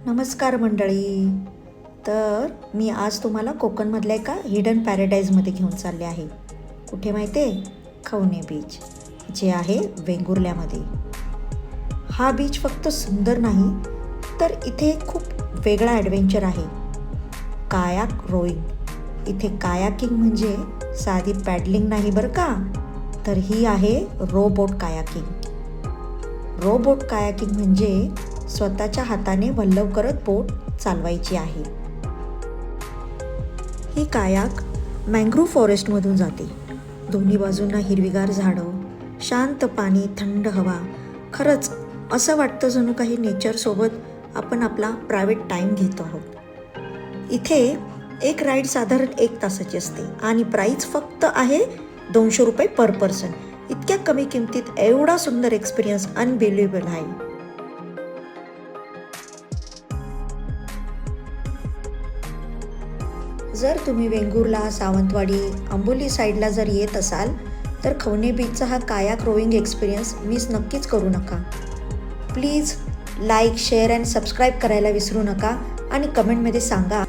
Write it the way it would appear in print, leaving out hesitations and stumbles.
नमस्कार मंडळी. तर मी आज तुम्हाला कोकणमधल्या एका हिडन पॅराडाईजमध्ये घेऊन चालले आहे. कुठे माहिती आहे? खवणे बीच, जे आहे वेंगुर्ल्यामध्ये. हा बीच फक्त सुंदर नाही, तर इथे खूप वेगळा ॲडव्हेंचर आहे. कायाक रोईंग. इथे कायाकिंग म्हणजे साधी पॅडलिंग नाही बरं का, तर ही आहे रोबोट कायाकिंग. रोबोट कायाकिंग म्हणजे स्वतःच्या हाताने वल्लव करत बोट चालवायची आहे. ही कायाक मँग्रोव्ह फॉरेस्टमधून जाते. दोन्ही बाजूंना हिरवीगार झाडं, शांत पाणी, थंड हवा. खरंच असं वाटतं जणू काही नेचरसोबत आपण आपला प्रायव्हेट टाईम घेतो आहोत. इथे एक राईड साधारण 1 तासाची असते आणि प्राईस फक्त आहे 200 रुपये पर पर्सन. इतक्या कमी किमतीत एवढा सुंदर एक्सपिरियन्स अनबिलिव्हेबल आहे. जर तुम्ही वेंगुर्ला, सावंतवाडी, आंबोली साईडला जर येत असाल तर खवणे बीचचा हा कायाक रोईंग एक्सपिरियन्स मिस नक्कीच करू नका. Please like, share and subscribe करायला विसरू नका आणि कमेंटमध्ये सांगा